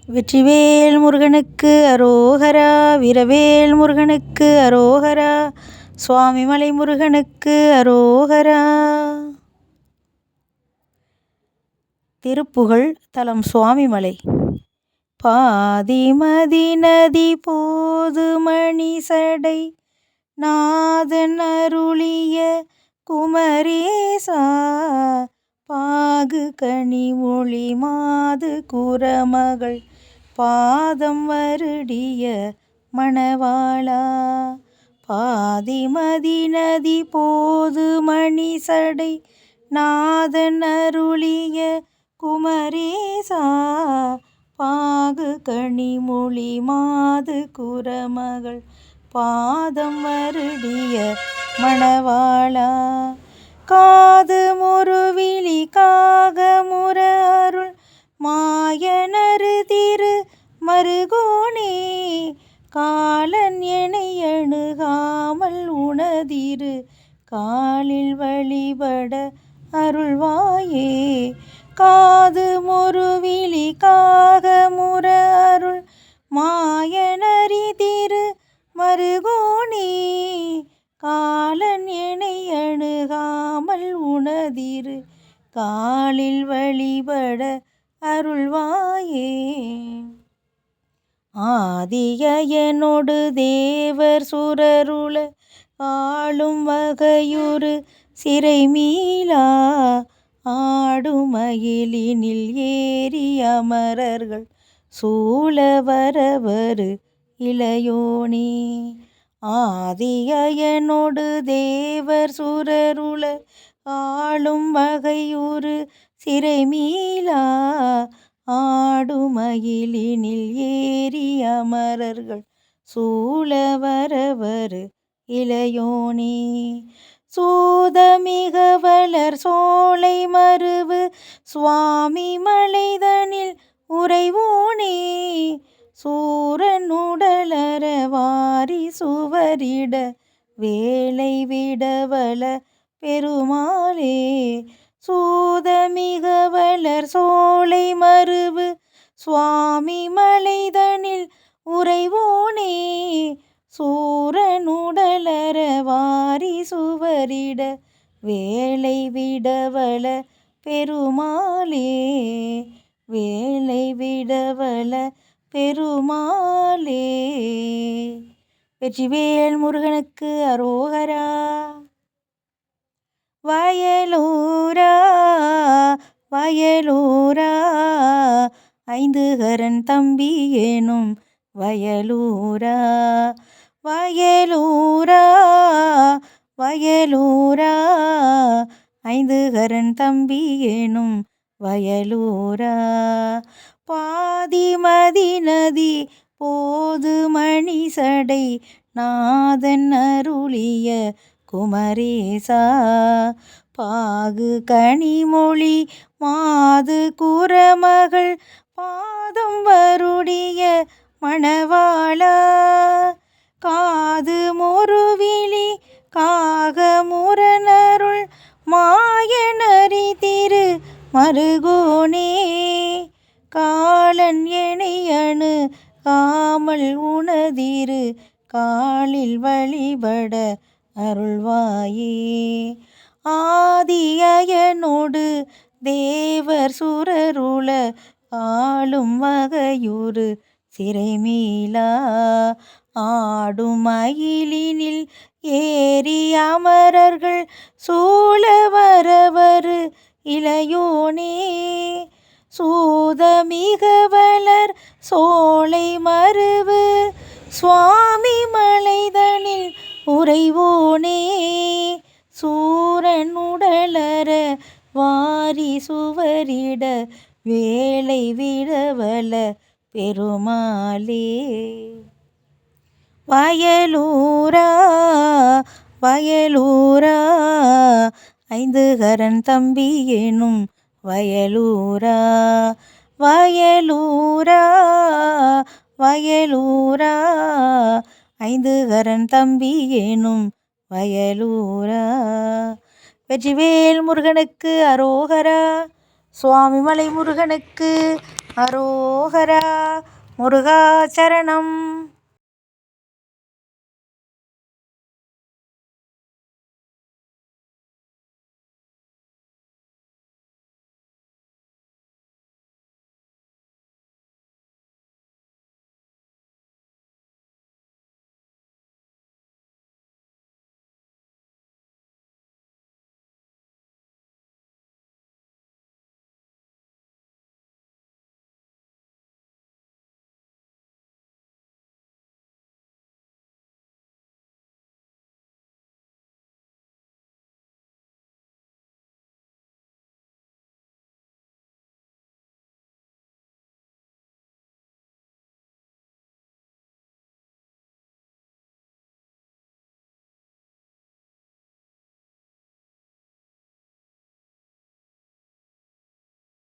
வெற்றிவேல் முருகனுக்கு அரோகரா, வீரவேல் முருகனுக்கு அரோகரா, சுவாமிமலை முருகனுக்கு அரோகரா. திருப்புகழ் தலம் சுவாமிமலை. பாதிமதி நதி போது மணிசடை நாதன் அருளிய குமரேசா, பாகு கனி மொழி மாது குரமகள் பாதம் வருடிய மணவாளா. பாதிமதி நதி போது மணிசடை நாதன் அருளிய குமரேசா, பாகு கனி மொழி மாது குரமகள் பாதம் வருடிய மணவாளா. காது முருவிழி காகமுற அருள் மாயனரு திரு மருகோனே, காலன் எனை அணுகாமல் உனதிரு காலில் வழிபட அருள்வாயே. காது முருவிழி காகமுற அருள் மாயனரி திரு மருகோனே, காலன் எனை அணுகாமல் உனதிரு காலில் வழிபட அருள்வாயே. ஆதியனொடு தேவர் சுரருள ஆளும் வகையுறு சிறை மீளா, ஆடுமயிலினில் ஏறி அமரர்கள் சூழ வரவரு இளையோனே. ஆதியனொடு தேவர் சுரருள ஆளும் வகையுறு சிறை மீளா, ஆடுமயிலினில் ஏறி அமரர்கள் சூழ வரவரு இளையோனே. சூதமிக வளர் சோலை மருவு சுவாமி மலைதனில் உறைவோனே, சூரன் உடலற வாரி சுவரிட வேலை விடவல பெருமாளே. சூதமிக வளர் சோலை மருவு சுவாமி மலைதனில் உறைவோனே, சூரன் உடலற வாரி சுவரிட வேலை விடவல பெருமாளே. வேலை விடவல பெருமாளே. வெற்றிவேல் முருகனுக்கு அரோகரா. வயலூரா வயலூரா, ஐந்து கரன் தம்பி ஏனும் வயலூரா. வயலூரா வயலூரா, ஐந்து கரன் தம்பி ஏனும் வயலூரா. பாதிமதி நதி போது மணிசடை நாதன் அருளிய குமரேசா, பாகு கனிமொழி மாது குரமகள் பாதம் வருடிய மணவாளா. காது முருவிழி காகமுரனருள் மாயனரி திரு மருகோனே, காலன் எனை அணுகாமல் உனதிரு காலில் வழிபட அருள்வாயே. ஆதியனொடு தேவர் சுரருள ஆளும் வகையுறு சிறை மீளா, ஆடுமயிலினில் ஏறி அமரர்கள் சூழ வரவரு இளையோனே. சூதமிக வளர் சோலை மருவு சுவாமி மலைதனில் உறைவோனே, சூரன் உடலற வாரி சுவரிட வேலை விடவல பெருமாளே. வயலூரா வயலூரா, ஐந்து கரன் தம்பி ஏனும் வயலூரா. வயலூரா வயலூரா, ஐந்து கரன் தம்பி ஏனும் வயலூரா. வெற்றிவேல் முருகனுக்கு அரோகரா, சுவாமிமலை முருகனுக்கு அரோகரா முருகா சரணம்.